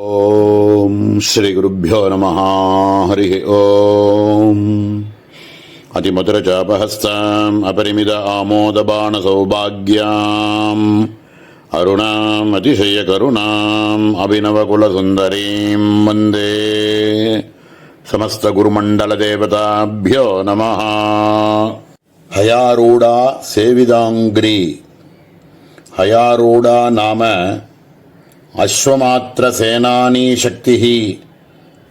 ஓம் ஸ்ரீ குருப்யோ நமஹ. ஹரி ஓம். அதிமதுரசாபஹஸ்தாம் அபரிமித ஆமோதபான சௌபாக்யாம் அருணாம் அதிசய கருணாம் அபிநவகுலசுந்தரீம் வந்தே சமஸ்த குருமண்டல தேவதாபியோ நமஹ. ஹயாரூடா சேவிதாங்கிரி. ஹயாரூடா நாம அஸ்வமாத்திர சேனானி சக்தி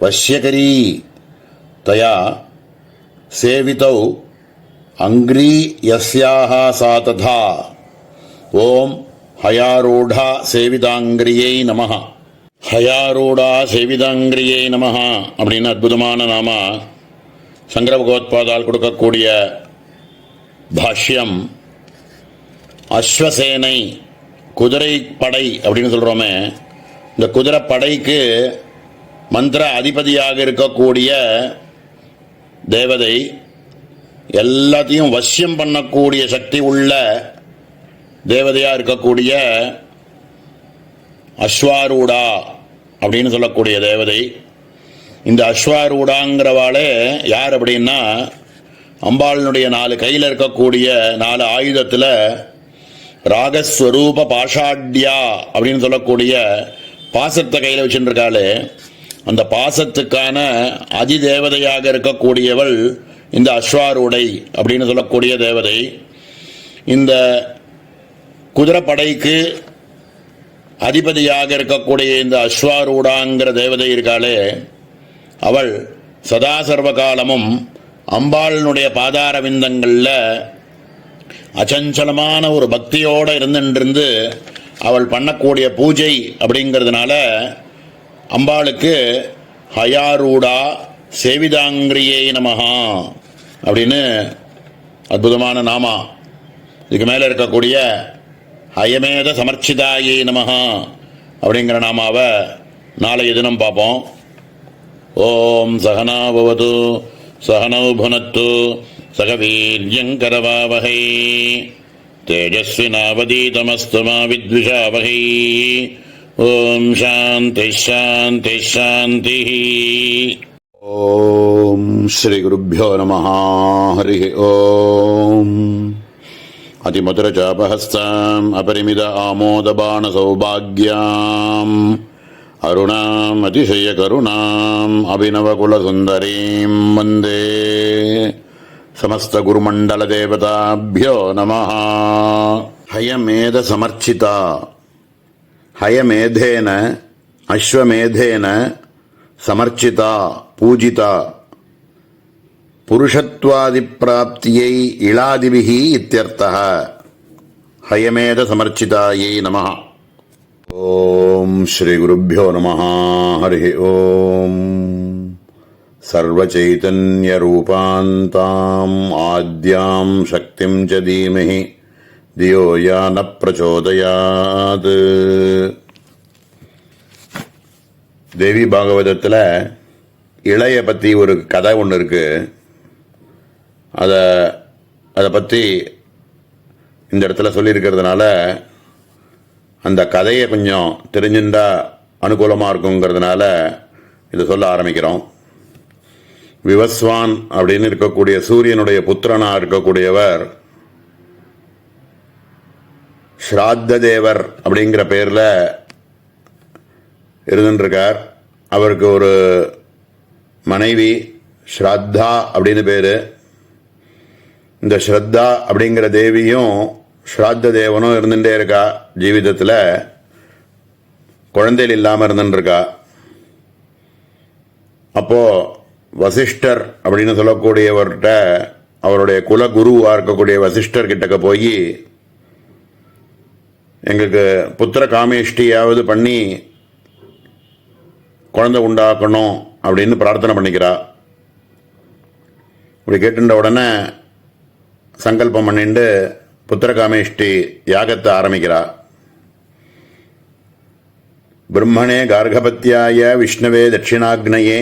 வஷ்யகரி தயா சேவிதௌ அங்க்ரீ யஸ்யாஹ சா ததா. ஓம் ஹயாரூடா சேவிதாங்கிரியை நமஹ. ஹயாரூடா சேவிதாங்கிரியை நமஹ அப்படின்னு அற்புதமான நாம சங்கர பகவத்பாதால் கொடுக்கக்கூடிய பாஷ்யம். அஸ்வசேனை குதிரை படை அப்படின்னு சொல்கிறோமே, இந்த குதிரை படைக்கு மந்திர அதிபதியாக இருக்கக்கூடிய தேவதை, எல்லாத்தையும் வசியம் பண்ணக்கூடிய சக்தி உள்ள தேவதையாக இருக்கக்கூடிய அஸ்வாரூடா அப்படின்னு சொல்லக்கூடிய தேவதை. இந்த அஸ்வாரூடாங்கிறவாளே யார் அப்படின்னா, அம்பாளினுடைய 4 கையில் இருக்கக்கூடிய 4 ஆயுதத்தில் ராகஸ்வரூப பாஷாட்யா அப்படின்னு சொல்லக்கூடிய பாசத்தை கையில் வச்சுருக்காளே, அந்த பாசத்துக்கான அதிதேவதையாக இருக்கக்கூடியவள் இந்த அஸ்வாரூடை அப்படின்னு சொல்லக்கூடிய தேவதை. இந்த குதிரைப்படைக்கு அதிபதியாக இருக்கக்கூடிய இந்த அஸ்வாரூடாங்கிற தேவதை இருக்காளே, அவள் சதா சர்வகாலமும் அம்பாளினுடைய பாதார விந்தங்களில் அச்சஞ்சலமான ஒரு பக்தியோடு இருந்துட்டு அவள் பண்ணக்கூடிய பூஜை அப்படிங்கிறதுனால அம்பாளுக்கு ஹயாரூடா சேவிதாங்கிரியை நமஹா அப்படின்னு அற்புதமான நாமா. இதுக்கு மேலே இருக்கக்கூடிய ஹயமேத சமர்ச்சிதாயை நமஹா அப்படிங்கிற நாமாவை நாளைய தினம் பார்ப்போம். ஓம் சகனா பவது சகனௌ புனத்து சக வீர்யங்கரவாவஹை தேஜஸ்வினாவதீதமஸ்து மா வித்விஷாவஹை. ஓம் சாந்தி சாந்தி சாந்தி. ஓம் ஸ்ரீ குருப்யோ நமஹ. ஹரி ஓம். அதிமதுரசாபஹஸ்தாம் அபரிமித ஆமோதபான சௌபாக்யாம் அருணாம் அதிசய கருணாம் அபிநவகுலசுந்தரீம் வந்தே சமஸ்த குருமண்டல தேவதாபியோ நமஹ. ஹயமேத சமர்ச்சிதா. ஹயமேதேன அஸ்வமேதேன சமர்ச்சிதா பூஜிதா புருஷத்வாதிப்ராப்தியை இளாதிபிஹி இத்யர்த்தः. ஹயமேத சமர்ச்சிதாயை நமஹ. ஓம் ஸ்ரீ குருப்யோ நமஹ. ஹரி ஓம். சர்வச்சைதன்யரூபாந்தாம் ஆத்யாம் சக்திம் ச தீமஹி தியோ யா ந பிரச்சோதயாத். தேவி பாகவதத்தில் இளைய பற்றி ஒரு கதை ஒன்று இருக்கு. அதை பற்றி இந்த இடத்துல சொல்லியிருக்கிறதுனால அந்த கதையை கொஞ்சம் தெரிஞ்சுட்டா அனுகூலமாக இருக்குங்கிறதுனால இதை சொல்ல ஆரம்பிக்கிறோம். விவஸ்வான் அப்படின்னு இருக்கக்கூடிய சூரியனுடைய புத்திரனாக இருக்கக்கூடியவர் ஸ்ராத்த தேவர் அப்படிங்கிற பேரில் இருந்துருக்கார். அவருக்கு ஒரு மனைவி ஸ்ரத்தா அப்படின்னு பேர். இந்த ஸ்ரத்தா அப்படிங்கிற தேவியும் ஸ்ராத்த தேவனும் இருந்துகிட்டே இருக்கா. ஜீவிதத்தில் குழந்தைகள் இல்லாமல் இருந்துருக்கா. அப்போது வசிஷ்டர் அப்படின்னு சொல்லக்கூடியவர்கிட்ட, அவருடைய குலகுருவாக இருக்கக்கூடிய வசிஷ்டர் கிட்டக்க போய், எங்களுக்கு புத்திர காமேஷ்டியாவது பண்ணி குழந்தை உண்டாக்கணும் அப்படின்னு பிரார்த்தனை பண்ணிக்கிறா. இப்படி கேட்டுட்ட உடனே சங்கல்பம் பண்ணிட்டு புத்திர காமேஷ்டி யாகத்தை ஆரம்பிக்கிறா. பிரம்மணே கார்கபத்யாய விஷ்ணவே தட்சிணாக்னயே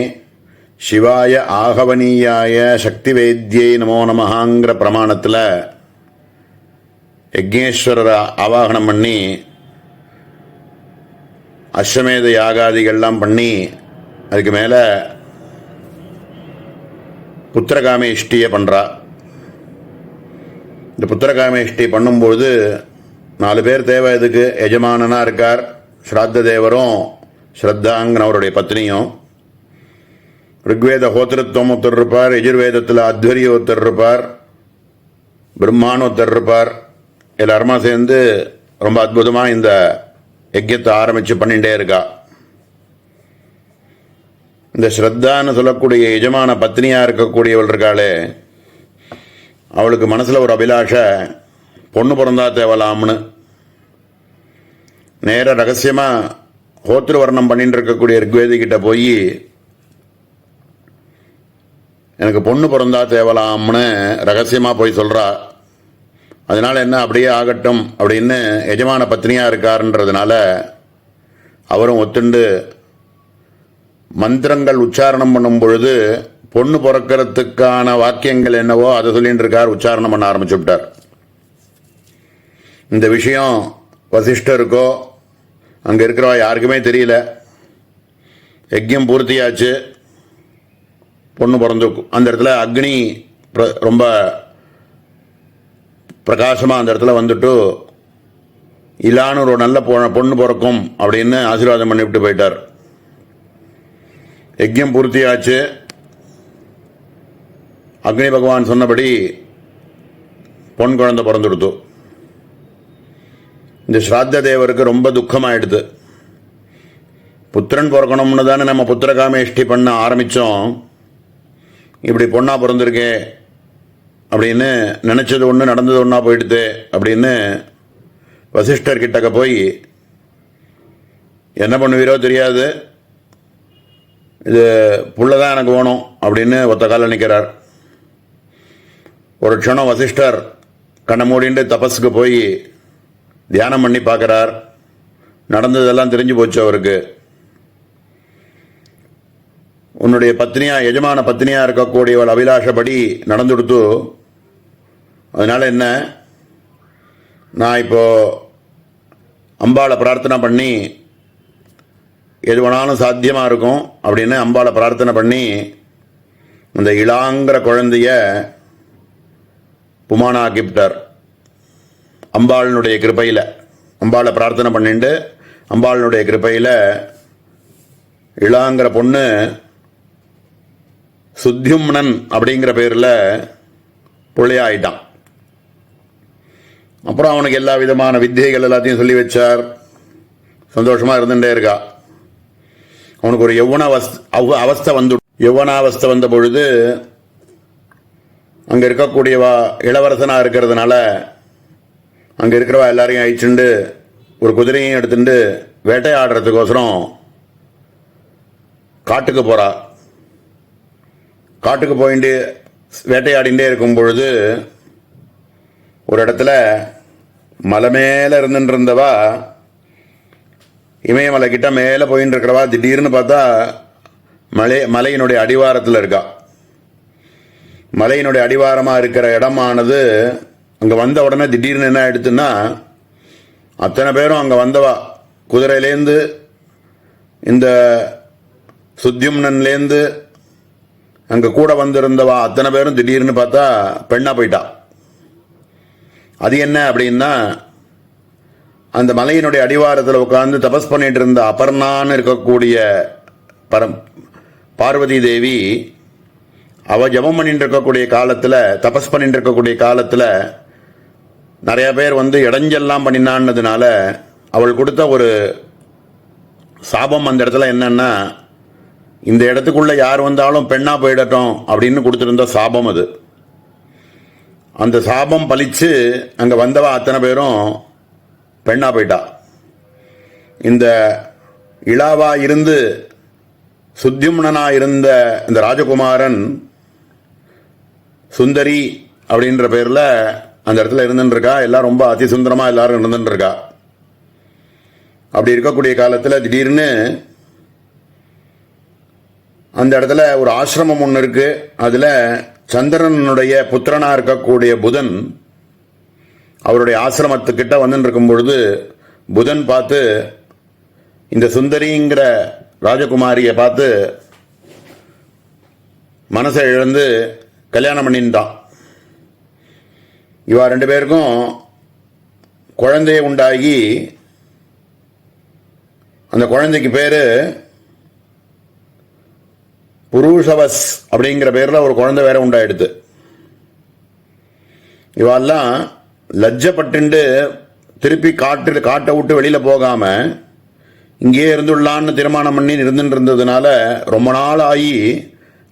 சிவாய ஆகவனீயாய சக்தி வேத்யை நமோ நமஹாங்கிற பிரமாணத்தில் யக்ஞேஸ்வரரை ஆவாகனம் பண்ணி அஸ்வமேத யாகாதிகள்லாம் பண்ணி அதுக்கு மேலே புத்திரகாமேஷ்டியை பண்ணுறா. இந்த புத்திரகாமேஷ்டி பண்ணும்போது 4 பேர் தேவை. இதுக்கு எஜமானனாக இருக்கார் ஸ்ராத்த தேவரும் ஸ்ரத்தாங்கன்னு அவருடைய பத்னியும். ருக்வேத ஹோத்திரத்துவம் ஒருத்தர் இருப்பார், எஜுர்வேதத்தில் அத்வரிய ஒருத்தர் இருப்பார், பிரம்மான்னு ஒருத்தர் இருப்பார். எல்லாருமா சேர்ந்து ரொம்ப அற்புதமாக இந்த யஜ்யத்தை ஆரம்பித்து பண்ணிகிட்டே இருக்கா. இந்த ஸ்ரத்தான்னு சொல்லக்கூடிய எஜமான பத்னியாக இருக்கக்கூடியவள் இருக்காளே, அவளுக்கு மனசில் ஒரு அபிலாஷை, பொண்ணு பிறந்தா தேவலாம்னு. நேர ரகசியமாக ஹோத்திரவர்ணம் பண்ணிட்டு இருக்கக்கூடிய ரிக்வேதிக்கிட்ட போய் எனக்கு பொண்ணு பிறந்தா தேவலாம்னு ரகசியமாக போய் சொல்கிறா. அதனால என்ன, அப்படியே ஆகட்டும் அப்படின்னு எஜமான பத்னியாக இருக்காருன்றதுனால அவரும் ஒத்துண்டு மந்திரங்கள் உச்சாரணம் பண்ணும் பொழுது பொண்ணு பிறக்கிறதுக்கான வாக்கியங்கள் என்னவோ அதை சொல்லிட்டு இருக்கார், உச்சாரணம் பண்ண ஆரம்பிச்சு விட்டார். இந்த விஷயம் வசிஷ்டருக்கோ அங்கே இருக்கிறவா யாருக்குமே தெரியல. யஜ்யம் பூர்த்தியாச்சு, பொண்ணு பிறந்து அந்த இடத்துல அக்னி ரொம்ப பிரகாசமாக அந்த இடத்துல வந்துட்டு இல்லான்னு ஒரு நல்ல பொண்ணு பிறக்கும் அப்படின்னு ஆசீர்வாதம் பண்ணிவிட்டு போயிட்டார். யஜ்யம் பூர்த்தியாச்சு, அக்னி பகவான் சொன்னபடி பொன் குழந்தை பிறந்துடுத்து. இந்த ஸ்ராத்த தேவருக்கு ரொம்ப துக்கமாயிடுது. புத்திரன் பிறக்கணும்னு தானே நம்ம புத்திரகாமேஷ்டி பண்ண ஆரம்பித்தோம், இப்படி பொண்ணா பிறந்திருக்கே அப்படின்னு நினச்சது ஒன்று நடந்தது ஒன்றா போயிடுது அப்படின்னு வசிஷ்டர் கிட்டக்க போய் என்ன பண்ணுவீரோ தெரியாது, இது புள்ளதான் எனக்கு வேணும் அப்படின்னு ஒத்த காலில் நிற்கிறார். ஒரு க்ஷணம் வசிஷ்டர் கண்ணை மூடிண்டு தபஸுக்கு போய் தியானம் பண்ணி பார்க்குறார். நடந்ததெல்லாம் தெரிஞ்சு போச்சு அவருக்கு. உன்னுடைய பத்னியா, எஜமான பத்னியா இருக்கக்கூடியவள் அபிலாஷப்படி நடந்துடுத்து. அதனால என்ன, நான் இப்போ அம்பாளை பிரார்த்தனை பண்ணி எது வேணாலும் சாத்தியமாக இருக்கும் அப்படின்னு அம்பாளை பிரார்த்தனை பண்ணி அந்த இளாங்கிற குழந்தைய புமானாக்கிவிட்டார். அம்பாளினுடைய கிருப்பையில் அம்பாளை பிரார்த்தனை பண்ணிட்டு அம்பாளினுடைய கிருப்பையில் இளாங்கிற பொண்ணு சுத்யும்னன் அப்படிங்கிற பேரில் பிள்ளையாயிட்டான். அப்புறம் அவனுக்கு எல்லா விதமான வித்தியைகள் எல்லாத்தையும் சொல்லி வச்சார். சந்தோஷமாக இருந்துகிட்டே இருக்கா. அவனுக்கு ஒரு அவஸ்தை வந்து யௌவனாவஸ்தை வந்த பொழுது அங்கே இருக்கக்கூடியவா இளவரசனாக இருக்கிறதுனால அங்கே இருக்கிறவா எல்லாரையும் அழிச்சுண்டு ஒரு குதிரையும் எடுத்துட்டு வேட்டையாடுறதுக்கோசரம் காட்டுக்கு போகிறா. காட்டுக்கு போயிட்டு வேட்டையாடிகிட்டே இருக்கும் பொழுது ஒரு இடத்துல மலை மேலே இருந்துருந்தவா இமயமலை கிட்ட மேலே போயின்னு இருக்கிறவா திடீர்னு பார்த்தா மலையினுடைய அடிவாரத்தில் இருக்கா. மலையினுடைய அடிவாரமாக இருக்கிற இடமானது அங்கே வந்த உடனே திடீர்னு என்ன ஆயிடுச்சுன்னா, அத்தனை பேரும் அங்கே வந்தவா குதிரையிலேருந்து இந்த சுத்யும்னன்லேருந்து அங்கே கூட வந்திருந்தவா அத்தனை பேரும் திடீர்னு பார்த்தா பெண்ணாக போயிட்டா. அது என்ன அப்படின்னா, அந்த மலையினுடைய அடிவாரத்தில் உட்கார்ந்து தபஸ் பண்ணிட்டு இருந்த அபர்ணான்னு இருக்கக்கூடிய பார்வதி தேவி அவ ஜபம் பண்ணிட்டு இருக்கக்கூடிய காலத்தில், தபஸ் பண்ணிட்டு இருக்கக்கூடிய காலத்தில் நிறைய பேர் வந்து இடைஞ்செல்லாம் பண்ணினான்னதுனால அவள் கொடுத்த ஒரு சாபம் அந்த இடத்துல என்னன்னா, இந்த இடத்துக்குள்ள யார் வந்தாலும் பெண்ணா போயிடட்டும் அப்படின்னு கொடுத்துருந்த சாபம் அது. அந்த சாபம் பலிச்சு அங்கே வந்தவா அத்தனை பேரும் பெண்ணா போயிட்டா. இந்த இளாவா இருந்து சுத்யும்னனா இருந்த இந்த ராஜகுமாரன் சுந்தரி அப்படின்ற பேரில் அந்த இடத்துல இருந்துருக்கா. எல்லாம் ரொம்ப அதிசுந்தரமாக எல்லாரும் இருந்துருக்கா. அப்படி இருக்கக்கூடிய காலத்தில் திடீர்னு அந்த இடத்துல ஒரு ஆசிரமம் ஒன்று இருக்கு. அதில் சந்திரனுடைய புத்திரனாக இருக்கக்கூடிய புதன் அவருடைய ஆசிரமத்துக்கிட்ட வந்துட்டு இருக்கும் பொழுது புதன் பார்த்து, இந்த சுந்தரிங்கிற ராஜகுமாரியை பார்த்து மனசை இழந்து கல்யாணம் பண்ணிட்டான். இவா 2 பேருக்கும் குழந்தைய உண்டாகி அந்த குழந்தைக்கு பேரு புருஷவஸ் அப்படிங்கிற பேர்ல ஒரு குழந்தை வேற உண்டாயிடுது. இவெல்லாம் லஜ்ஜப்பட்டு திருப்பி காட்டை விட்டு வெளியில போகாம இங்கேயே இருந்துள்ளான்னு தீர்மானம் பண்ணி இருந்துருந்ததுனால ரொம்ப நாள் ஆகி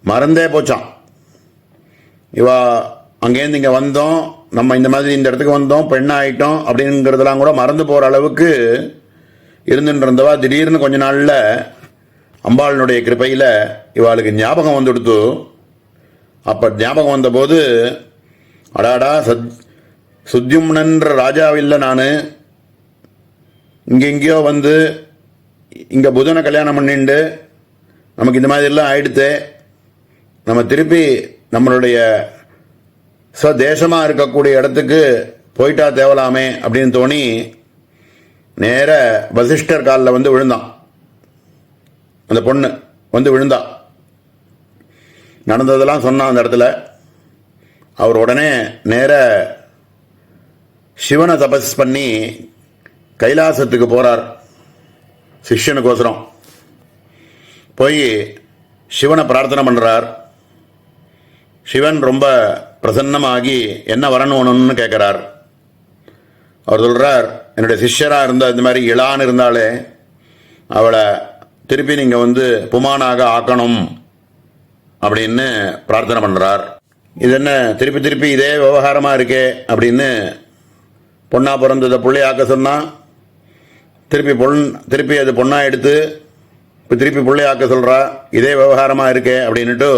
மறந்தே போச்சான். இவா அங்கேருந்து இங்க வந்தோம், நம்ம இந்த மாதிரி இந்த இடத்துக்கு வந்தோம், பெண்ணாயிட்டோம் அப்படிங்கிறதெல்லாம் கூட மறந்து போற அளவுக்கு இருந்துட்டு இருந்தவா திடீர்னு கொஞ்ச நாள்ல அம்பாளுடைய கிருபையில இவாளுக்கு ஞாபகம் வந்துடுத்து. அப்ப ஞாபகம் வந்த போது, அடாடா சுத்யும்னன்ற ராஜாவில்லை நான் இங்கெங்கேயோ வந்து இங்க புதனை கல்யாணம் பண்ணிண்டு நமக்கு இந்த மாதிரி எல்லாம் ஆயிடுத்து, நம்ம திருப்பி நம்மளுடைய ஸ்வதேசமா இருக்கக்கூடிய இடத்துக்கு போயிட்டா தேவலாமே அப்படின்னு தோணி நேர வசிஷ்டர் காலில் வந்து விழுந்தான். அந்த பொண்ணு வந்து விழுந்தா, நடந்ததெல்லாம் சொன்னான் அந்த இடத்துல. அவர் உடனே நேர சிவனை தபஸ் பண்ணி கைலாசத்துக்கு போறார். சிஷ்யனுக்கோசரம் போய் சிவனை பிரார்த்தனை பண்றார். சிவன் ரொம்ப பிரசன்னமாகி என்ன வரணும்னு கேட்கிறார். அவர் சொல்றார், என்னுடைய சிஷ்யரா இருந்த இந்த மாதிரி இளான்னு இருந்தாலே அவளை திருப்பி நீங்க வந்து புமானாக ஆக்கணும் அப்படின்னு பிரார்த்தனை பண்றார். இது என்ன திருப்பி திருப்பி இதே விவகாரமா இருக்கே அப்படின்னு பொண்ணா பிறந்ததை பிள்ளையாக்க சொன்னா திருப்பி அது பொண்ணா எடுத்து இப்போ திருப்பி பிள்ளையாக்க சொல்றா, இதே விவகாரமா இருக்கே அப்படின்னுட்டு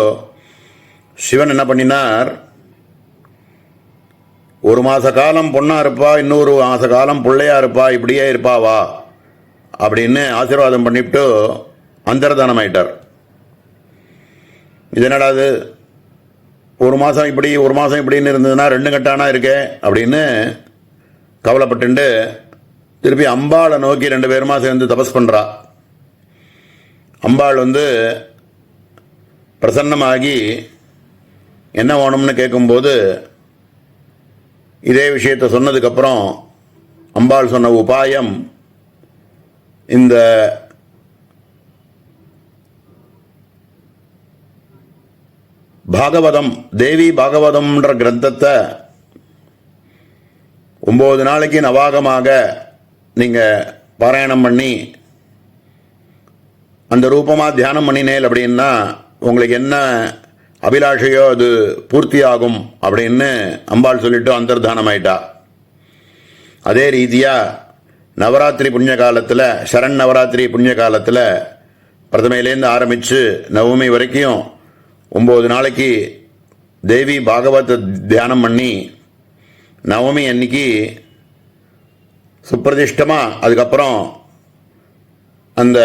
சிவன் என்ன பண்ணினார், 1 மாச காலம் பொண்ணா இருப்பா, இன்னொரு மாச காலம் பிள்ளையா இருப்பா, இப்படியே இருப்பாவா அப்படின்னு ஆசீர்வாதம் பண்ணிவிட்டு அந்தர்தானம் ஆயிட்டார். இது என்னடா அது, 1 மாசம் இப்படி 1 மாசம் இப்படின்னு இருந்ததுன்னா 2 கட்டானா இருக்கே அப்படின்னு கவலைப்பட்டு திருப்பி அம்பாளை நோக்கி 2 பேருமா சேர்ந்து தபஸ் பண்றா. அம்பாள் வந்து பிரசன்னமாகி என்ன வேணும்னு கேட்கும்போது இதே விஷயத்தை சொன்னதுக்கப்புறம் அம்பாள் சொன்ன உபாயம், இந்த பாகவதம் தேவி பாகவதம்ன்ற கிரந்தத்தை 9 நாளைக்கு நவாகமாக நீங்க பாராயணம் பண்ணி அந்த ரூபமா தியானம் பண்ணினேல் அப்படின்னா உங்களுக்கு என்ன அபிலாஷையோ அது பூர்த்தியாகும் அப்படின்னு அம்பாள் சொல்லிட்டு அந்தர்தானம் ஆயிட்டா. அதே ரீதியா நவராத்திரி புண்ணிய காலத்தில், சரண் நவராத்திரி புண்ணிய காலத்தில் பிரதமையிலேருந்து ஆரம்பித்து நவமி வரைக்கும் 9 நாளைக்கு தேவி பாகவத தியானம் பண்ணி நவமி அன்னைக்கு சுப்பிரதிஷ்டமா அதுக்கப்புறம் அந்த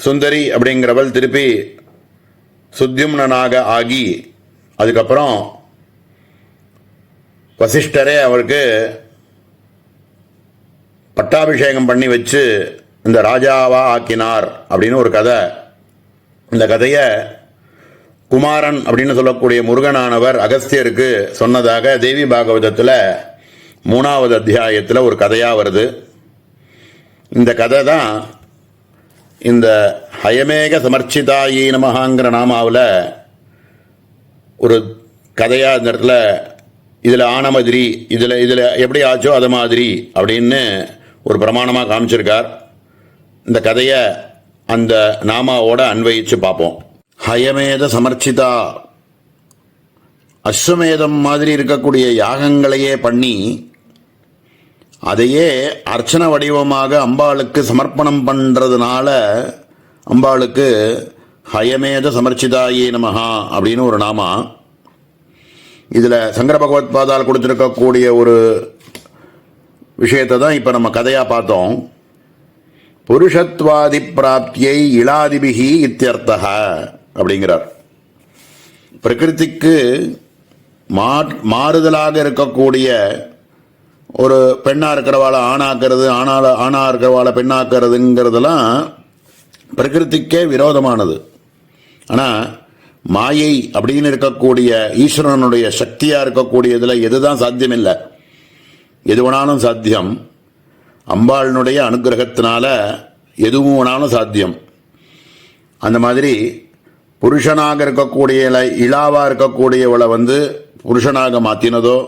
சுந்தரி அப்படிங்கிறவள் திருப்பி சுத்யும்னனாக ஆகி அதுக்கப்புறம் வசிஷ்டரே அவருக்கு பட்டாபிஷேகம் பண்ணி வச்சு இந்த ராஜாவா ஆக்கினார் அப்படின்னு ஒரு கதை. இந்த கதையை குமாரன் அப்படின்னு சொல்லக்கூடிய முருகனானவர் அகஸ்தியருக்கு சொன்னதாக தேவி பாகவதத்தில் 3வது அத்தியாயத்தில் ஒரு கதையா வருது. இந்த கதை தான் இந்த ஹயமேக சமர்ச்சிதாயி நமஹாங்கிற நாமாவில் ஒரு கதையா இந்த இடத்துல இதில் ஆன மாதிரி இதில் எப்படி ஆச்சோ அது மாதிரி அப்படின்னு ஒரு பிரமாணமாக காமிச்சிருக்கார். இந்த கதையை அந்த நாமாவோட அன்வயிச்சு பார்ப்போம். ஹயமேத சமர்ச்சிதா, அஸ்வமேதம் மாதிரி இருக்கக்கூடிய யாகங்களையே பண்ணி அதையே அர்ச்சன வடிவமாக அம்பாளுக்கு சமர்ப்பணம் பண்றதுனால அம்பாளுக்கு ஹயமேத சமர்ச்சிதாயே நமஹா அப்படின்னு ஒரு நாமா. இதுல சங்கர பகவத் பாதால் கொடுத்திருக்கக்கூடிய ஒரு விஷயத்தை தான் இப்ப நம்ம கதையா பார்த்தோம். புருஷத்வாதி பிராப்தியை இளாதிபிகி இத்தியர்த்தக அப்படிங்கிறார். பிரகிருதிக்கு மாறுதலாக இருக்கக்கூடிய ஒரு பெண்ணா இருக்கிறவாளை ஆணாக்கிறது, ஆணா இருக்கிறவாளை பெண்ணாக்கிறதுங்கிறதெல்லாம் பிரகிருதிக்கே விரோதமானது. ஆனால் மாயை அப்படின்னு இருக்கக்கூடிய ஈஸ்வரனுடைய சக்தியாக இருக்கக்கூடியதில் எதுதான் சாத்தியம் இல்லை, எது வேணாலும் சாத்தியம். அம்பாளினுடைய அனுகிரகத்தினால எதுவும் வேணாலும் சாத்தியம். அந்த மாதிரி புருஷனாக இருக்கக்கூடிய இளாவாக இருக்கக்கூடியவளை புருஷனாக மாற்றினதோ,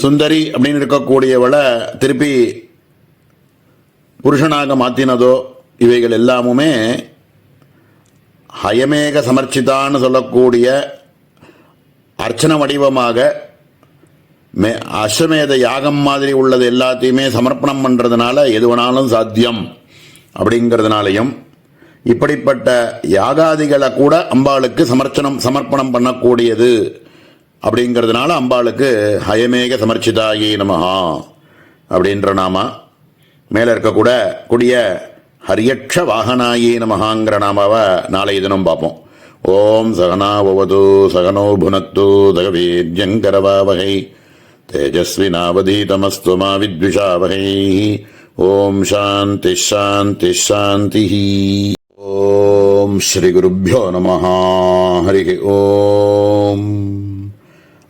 சுந்தரி அப்படின்னு இருக்கக்கூடியவளை திருப்பி புருஷனாக மாற்றினதோ, இவைகள் எல்லாமுமே ஹயமேக சமர்ச்சிதான்னு சொல்லக்கூடிய அர்ச்சன வடிவமாக அஸ்வமேத யாகம் மாதிரி உள்ளது எல்லாத்தையுமே சமர்ப்பணம் பண்ணுறதுனால எது வேணாலும் சாத்தியம் அப்படிங்கிறதுனாலையும், இப்படிப்பட்ட யாகாதிகளை கூட அம்பாளுக்கு சமர்ப்பணம் பண்ணக்கூடியது அப்படிங்கிறதுனால அம்பாளுக்கு ஹயமேக சமர்ச்சிதாயி நமஹா அப்படின்ற நாமா. மேலே இருக்கக்கூடிய ஹரியக்ஷ வாகனாயி நமஹாங்கிற நாமாவை நாளைய தினம் பார்ப்போம். ஓம் சகனாவது சகனோ புனத்து தகவீர்யங்கரவாவகை தேஜஸ்வினாவதீதமஸ்து மா வித்விஷாவகை. ஓம் சாந்தி சாந்தி சாந்தி. ஓம் ஸ்ரீ குருப்யோ நமஹ. ஹரி ஓம்.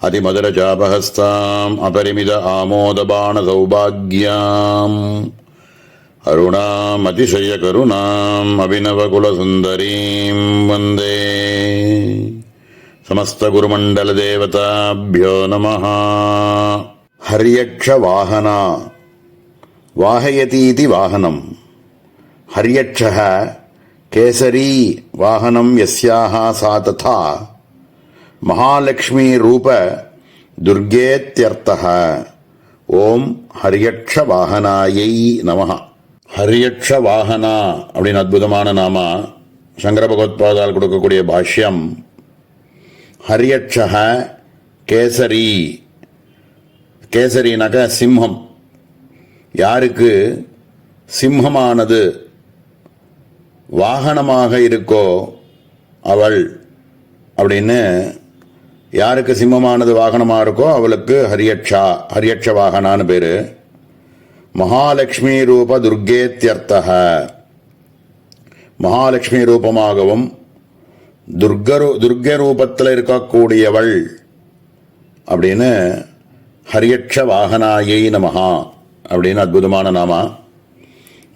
அதிமதுரஜாபஹஸ்தாம் அபரிமித ஆமோதபாண சௌபாக்யாம் அருணாம் அதிசய கருணாம் அபிநவகுலசுந்தரீம் வந்தே. சமஸ்த குருமண்டல தேவதாபியோ நமஹ. ஹரியக்ஷ வாகனா வாஹயதீதி வாகனம். ஹரியக்ஷः கேசரி வாகனம் யஸ்யாஹ சா ததா மகாலக்ஷ்மி ரூப துர்கேத்யர்த்தः. ஓம் ஹரியக்ஷ வாகனாயை நமஹ. ஹரியக்ஷ வாகனா அப்படின்னு அற்புதமான நாமா. சங்கர பகவத்பாதால் கொடுக்கக்கூடிய பாஷ்யம். ஹரியக்ஷः கேசரி. கேசரினாக்க சிம்ஹம். யாருக்கு சிம்ஹமானது வாகனமாக இருக்கோ அவள் அப்படின்னு, யாருக்கு சிம்மமானது வாகனமாக இருக்கோ அவளுக்கு ஹரியக்ஷ வாகனான்னு பேரு. மகாலட்சுமி ரூப துர்கேத்யர்த்தः. மகாலட்சுமி ரூபமாகவும் துர்க ரூபத்தில் இருக்கக்கூடியவள் அப்படின்னு ஹரியக்ஷ வாகனாயை நமஹா அப்படின்னு அற்புதமான நாமா.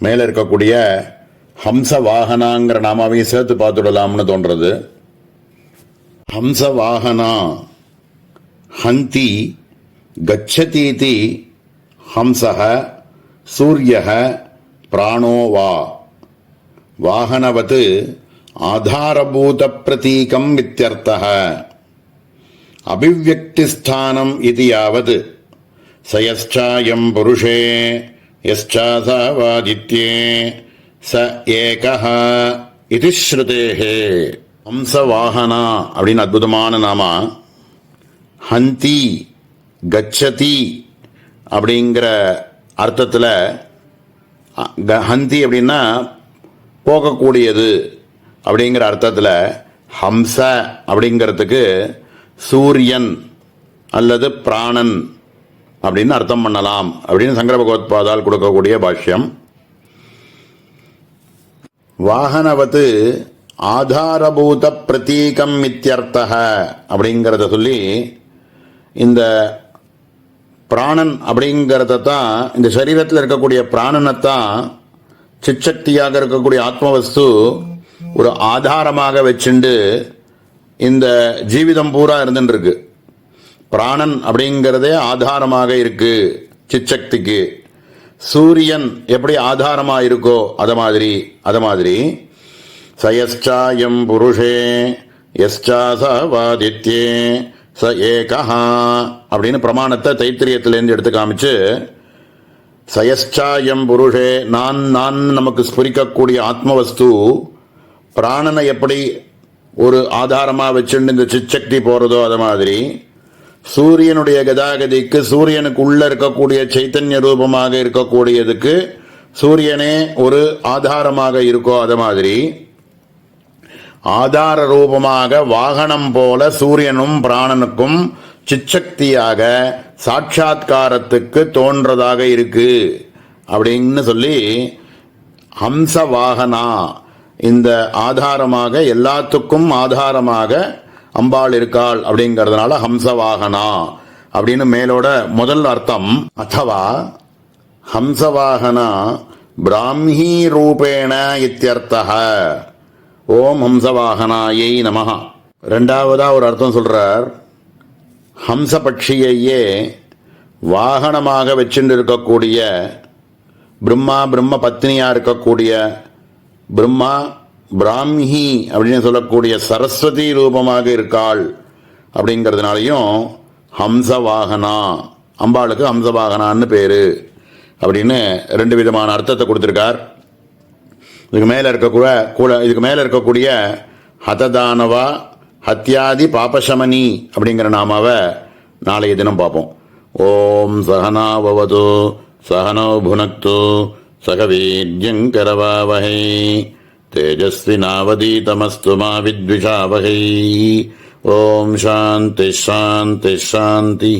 மேலே இருக்கக்கூடிய ஹம்ச வாகனாங்கிற நாமாவையும் சேர்த்து பார்த்துடலாம்னு தோன்றது. ஹம்ச வாகனா ஹந்தி கச்சதீதி ஹம்சஹ சூரியஹ பிராணோ வா. வாகனவத் ஆதாரபூத பிரதீகம் இத்யர்த்தः. அபிவ்யக்திஸ்தானம் இது யாவத் சயச்சாயம் புருஷே யச்சாசாவாதித்யே ச ஏகஹ இது ஸ்ருதேஹே. ஹம்சவாகனா அப்படின்னு அற்புதமான நாமா. ஹந்தி கச்சதி அப்படிங்கிற அர்த்தத்தில், ஹந்தி அப்படின்னா போகக்கூடியது அப்படிங்கிற அர்த்தத்தில், ஹம்ச அப்படிங்கிறதுக்கு சூரியன் அல்லது பிராணன் அப்படின்னு அர்த்தம் பண்ணலாம் அப்படின்னு சங்கர பகவத்பாதால் கொடுக்கக்கூடிய பாஷ்யம். வாகனவத்து ஆதாரபூத பிரதீகம் இத்யர்த்தः அப்படிங்கிறத சொல்லி, இந்த பிராணன் அப்படிங்கிறத தான், இந்த சரீரத்தில் இருக்கக்கூடிய பிராணனைத்தான் சிச்சக்தியாக இருக்கக்கூடிய ஆத்மவஸ்து ஒரு ஆதாரமாக வச்சுண்டு இந்த ஜீவிதம் பூரா இருந்துருக்கு. பிராணன் அப்படிங்கிறதே ஆதாரமாக இருக்கு சிச்சக்திக்கு. சூரியன் எப்படி ஆதாரமா இருக்கோ அத மாதிரி சயச்சாயம் புருஷே யச்சாசாவாதித்யே ச ஏகஹா அப்படின்னு பிரமாணத்தை தைத்திரியத்திலேருந்து எடுத்து காமிச்சு, சயச்சாயம் புருஷே நான் நமக்கு ஸ்புரிக்கக்கூடிய ஆத்மவஸ்து பிராணனை எப்படி ஒரு ஆதாரமா வச்சுட்டு இந்த சிச்சக்தி போறதோ அது மாதிரி, சூரியனுடைய கதாகதிக்கு சூரியனுக்கு உள்ள இருக்கக்கூடிய சைத்தன்ய ரூபமாக இருக்கக்கூடியதுக்கு சூரியனே ஒரு ஆதாரமாக இருக்கோ அது மாதிரி, ஆதார ரூபமாக வாகனம் போல சூரியனும் பிராணனுக்கும் சிச்சக்தியாக சாட்சாத்காரத்துக்கு தோன்றதாக இருக்கு அப்படின்னு சொல்லி ஹம்ச வாகனா, இந்த ஆதாரமாக, எல்லாத்துக்கும் ஆதாரமாக அம்பாள் இருக்காள் அப்படிங்கிறதுனால ஹம்ச வாகனா அப்படின்னு மேலோட முதல் அர்த்தம். அதவா ஹம்சவாகனா பிராமி ரூபேண இத்தியர்த்தः. ஓம் ஹம்சவாகனாயை நமஹ. ரெண்டாவதா ஒரு அர்த்தம் சொல்றார். ஹம்சபட்சியையே வாகனமாக வச்சுட்டு இருக்கக்கூடிய பிரம்மா, பிரம்ம பத்னியா இருக்கக்கூடிய பிரம்மா, பிராமி அப்படின்னு சொல்லக்கூடிய சரஸ்வதி ரூபமாக இருக்காள் அப்படிங்கிறதுனாலையும் ஹம்சவாகனா, அம்பாளுக்கு ஹம்சவாகனான்னு பேரு அப்படின்னு ரெண்டு விதமான அர்த்தத்தை கொடுத்திருக்கார். இதுக்கு மேல இருக்கக்கூடிய ஹததானவா ஹத்யாதி பாபசமனி அப்படிங்கிற நாமாவை நாளைய தினம் பார்ப்போம். ஓம் சகனா பவது சகனோ புனக்து சக வீர்யங்கரவாவஹை தேஜஸ்வினாவதீதமஸ்து மா வித்விஷாவஹை. ஓம் சாந்தி சாந்தி சாந்தி.